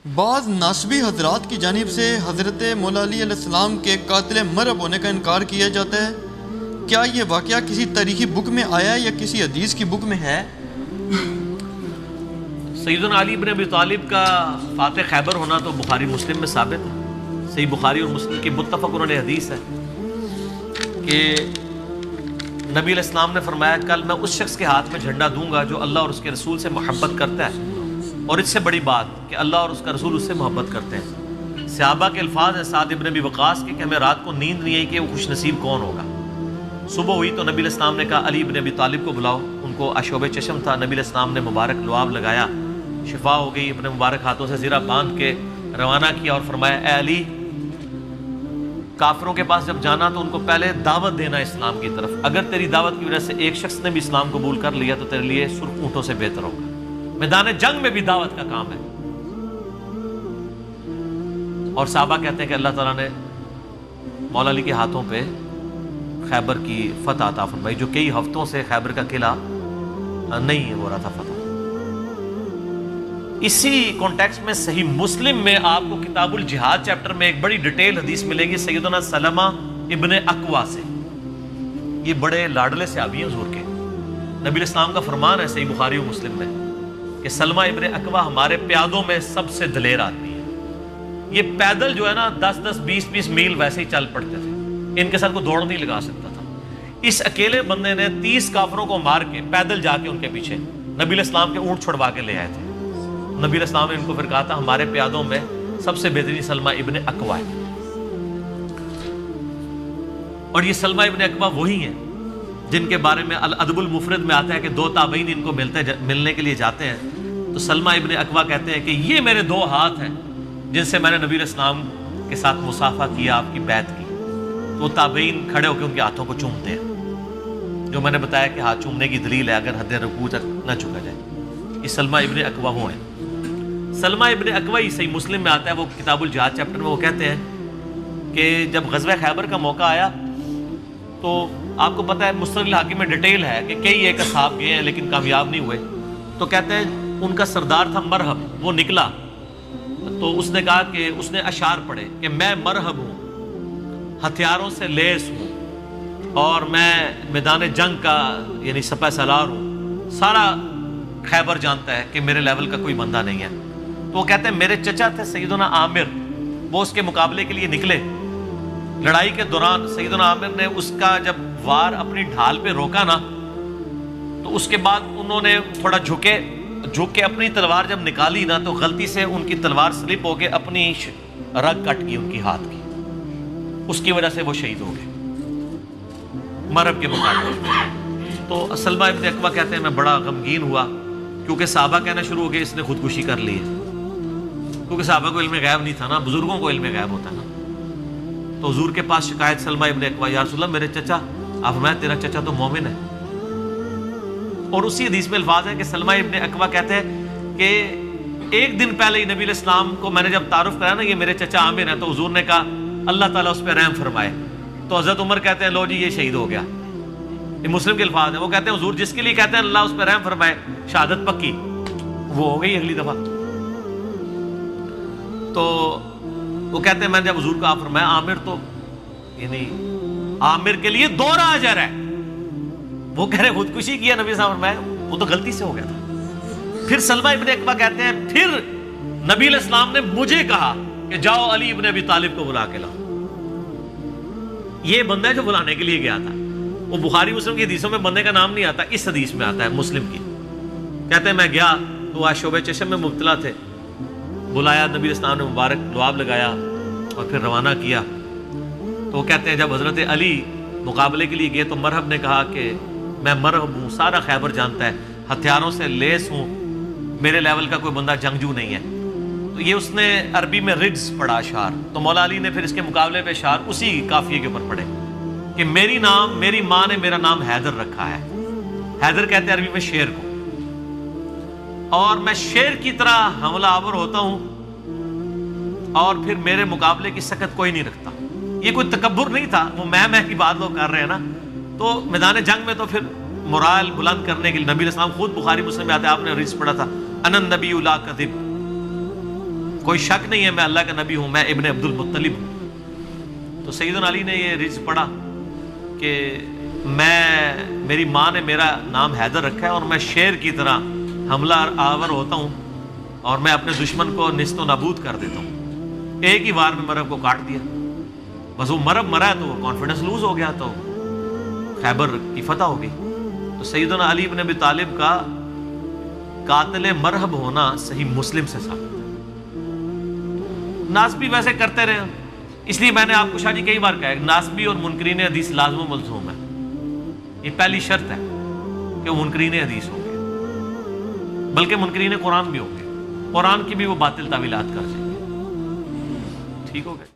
بعض ناسبی حضرات کی جانب سے حضرت مولا علی علیہ السلام کے قاتل مرب ہونے کا انکار کیا جاتا ہے، کیا یہ واقعہ کسی تاریخی بک میں آیا ہے یا کسی حدیث کی بک میں ہے؟ سیدنا علی بن ابی طالب کا فاتح خیبر ہونا تو بخاری مسلم میں ثابت ہے، صحیح بخاری اور مسلم کی متفق علیہ حدیث ہے کہ نبی علیہ السلام نے فرمایا کل میں اس شخص کے ہاتھ میں جھنڈا دوں گا جو اللہ اور اس کے رسول سے محبت کرتا ہے، اور اس سے بڑی بات کہ اللہ اور اس کا رسول اس سے محبت کرتے ہیں۔ صحابہ کے الفاظ ہیں سعد بن ابی وقاص کے کہ ہمیں رات کو نیند نہیں آئی کہ وہ خوش نصیب کون ہوگا۔ صبح ہوئی تو نبی علیہ السلام نے کہا علی بن ابی طالب کو بلاؤ، ان کو آشوب چشم تھا، نبی علیہ السلام نے مبارک لعاب لگایا، شفا ہو گئی، اپنے مبارک ہاتھوں سے زرہ باندھ کے روانہ کیا اور فرمایا اے علی، کافروں کے پاس جب جانا تو ان کو پہلے دعوت دینا اسلام کی طرف، اگر تیری دعوت کی وجہ سے ایک شخص نے بھی اسلام قبول کر لیا تو تیرے لیے سرخ اونٹوں سے بہتر ہوگا۔ میدان جنگ میں بھی دعوت کا کام ہے۔ اور صحابہ کہتے ہیں کہ اللہ تعالیٰ نے مولا علی کے ہاتھوں پہ خیبر کی فتح عطا فرمائی، جو کئی ہفتوں سے خیبر کا قلعہ نہیں ہو رہا تھا فتح۔ اسی کانٹیکسٹ میں صحیح مسلم میں آپ کو کتاب الجہاد چیپٹر میں ایک بڑی ڈیٹیل حدیث ملے گی سیدنا سلمہ ابن اکوا سے۔ یہ بڑے لاڈلے صحابی ہیں حضور کے، نبی علیہ السلام کا فرمان ہے صحیح بخاری و مسلم میں کہ سلمہ ابن اکوا ہمارے پیادوں میں سب سے دلیر آدمی ہے۔ یہ پیدل جو ہے نا 10-10 20-20 میل ویسے ہی چل پڑتے تھے، ان کے ساتھ کوئی دوڑ نہیں لگا سکتا تھا۔ اس اکیلے بندے نے 30 کافروں کو مار کے پیدل جا کے ان کے پیچھے نبی علیہ السلام کے اونٹ چھڑوا کے لے آئے تھے۔ نبی علیہ السلام نے ان کو پھر کہا تھا ہمارے پیادوں میں سب سے بہترین سلمہ ابن اکوا ہے۔ اور یہ سلمہ ابن اکوا وہی ہیں جن کے بارے میں الادب المفرد میں آتا ہے کہ 2 تابعین ان کو ملنے کے لیے جاتے ہیں تو سلمہ ابن اکوا کہتے ہیں کہ یہ میرے 2 ہاتھ ہیں جن سے میں نے نبی علیہ السلام کے ساتھ مصافحہ کیا، آپ کی بیعت کی۔ تو تابعین کھڑے ہو کے ان کے ہاتھوں کو چومتے ہیں، جو میں نے بتایا کہ ہاتھ چومنے کی دلیل ہے اگر حد رکوع تک نہ جھکا جائے۔ یہ سلمہ ابن اکوا وہ ہیں۔ سلمہ ابن اکوا ہی صحیح مسلم میں آتا ہے، وہ کتاب الجہاد چیپٹر میں وہ کہتے ہیں کہ جب غزوہ خیبر کا موقع آیا تو آپ کو پتہ ہے مستدرک الحاکم میں ڈیٹیل ہے کہ کئی ایک اصحاب گئے ہیں لیکن کامیاب نہیں ہوئے، تو کہتے ہیں ان کا سردار تھا مرہب، وہ نکلا تو اس نے کہا کہ اس نے اشعار پڑھے کہ میں مرہب ہوں، ہتھیاروں سے لیس ہوں، اور میں میدان جنگ کا یعنی سپہ سالار ہوں، سارا خیبر جانتا ہے کہ میرے لیول کا کوئی بندہ نہیں ہے۔ تو وہ کہتے ہیں میرے چچا تھے سیدنا عامر، وہ اس کے مقابلے کے لیے نکلے، لڑائی کے دوران سیدنا عامر نے اس کا جب وار اپنی ڈھال پہ روکا نا تو اس کے بعد انہوں نے تھوڑا جھک کے اپنی تلوار جب نکالی نا تو غلطی سے ان کی تلوار سلپ ہو کے اپنی رگ کٹ گئی ان کی ہاتھ کی، اس کی وجہ سے وہ شہید ہو گئے مرب کے مقابلے میں۔ تو سلمہ ابن اکوا کہتے ہیں میں بڑا غمگین ہوا کیونکہ صحابہ کہنا شروع ہو گئے اس نے خودکشی کر لی ہے، کیونکہ صحابہ کو علم غیب نہیں تھا نا، بزرگوں کو علم غیب ہوتا ہے نا۔ تو حضور کے پاس شکایت سلمہ ابن اکوا، یا رسول اللہ میرے چچا، آپ میں تیرا چچا تو مومن ہے۔ اور اسی حدیث میں الفاظ ہے کہ سلمہ ابن اکوا کہتے ہیں کہ ایک دن پہلے ہی نبی علیہ السلام کو میں نے جب تعارف کرایا نا یہ میرے چچا عامر ہیں، تو حضور نے کہا اللہ تعالیٰ اس پہ رحم فرمائے۔ تو حضرت عمر کہتے ہیں لو جی یہ شہید ہو گیا۔ یہ مسلم کے الفاظ ہیں، وہ کہتے ہیں حضور جس کے لیے کہتے ہیں اللہ اس پہ رحم فرمائے، شہادت پکی، وہ ہو گئی اگلی دفعہ۔ تو وہ کہتے ہیں میں جب حضور کو آپ فرمایا عامر تو یعنی عامر کے لیے 2 اجر ہے، وہ کہہ رہے خودکشی کیا نبی صاحب فرمایا وہ تو غلطی سے ہو گیا تھا۔ پھر سلمہ ابن اکوا کہتے ہیں پھر نبی علیہ السلام نے مجھے کہا کہ جاؤ علی ابن ابی طالب کو بلا کے لاؤ۔ یہ بندہ ہے جو بلانے کے لیے گیا تھا، وہ بخاری مسلم کی حدیثوں میں بندے کا نام نہیں آتا، اس حدیث میں آتا ہے مسلم کی۔ کہتے ہیں میں گیا تو آج شعبہ چشم میں مبتلا تھے، بلایا نبی علیہ السلام نے مبارک لعاب لگایا اور پھر روانہ کیا۔ تو وہ کہتے ہیں جب حضرت علی مقابلے کے لیے گئے تو مرہب نے کہا کہ میں مرہب ہوں، سارا خیبر جانتا ہے، ہتھیاروں سے لیس ہوں، میرے لیول کا کوئی بندہ جنگجو نہیں ہے۔ تو یہ اس نے عربی میں رجز پڑھا اشعار، تو مولا علی نے پھر اس کے مقابلے پہ اشعار اسی قافیے کے اوپر پڑھے کہ میری ماں نے میرا نام حیدر رکھا ہے، حیدر کہتے ہیں عربی میں شیر کو، اور میں شیر کی طرح حملہ آور ہوتا ہوں اور پھر میرے مقابلے کی سکت کوئی نہیں رکھتا۔ یہ کوئی تکبر نہیں تھا، وہ میں کی بات لوگ کر رہے ہیں نا۔ تو میدان جنگ میں تو پھر مورال بلند کرنے کے لیے نبی علیہ السلام خود بخاری مسلم میں آتے ہیں، آپ نے حدیث پڑھا تھا ان النبی لا کذب، کوئی شک نہیں ہے میں اللہ کا نبی ہوں، میں ابن عبد المطلب ہوں۔ تو سیدنا علی نے یہ رجز پڑھا کہ میری ماں نے میرا نام حیدر رکھا ہے اور میں شیر کی طرح حملہ آور ہوتا ہوں اور میں اپنے دشمن کو نیست و نابود کر دیتا ہوں۔ ایک ہی وار میں مرب کو کاٹ دیا، بس وہ مرب مرا ہے تو وہ کانفیڈنس لوز ہو گیا، تو خیبر کی فتح ہو گئی۔ تو سیدنا علی بن ابی طالب کا قاتل مرہب ہونا صحیح مسلم سے ثابت ہے۔ ناسبی ویسے کرتے رہے، اس لیے میں نے آپ کو شاہ جی کئی بار کہا ہے ناسبی اور منکرین حدیث لازم و ملزوم ہے، یہ پہلی شرط ہے کہ وہ منکرین حدیث ہوں گے، بلکہ منکرین قرآن بھی ہوں گے، قرآن کی بھی وہ باطل تعویلات کر جائیں گے۔ ٹھیک ہو گئے۔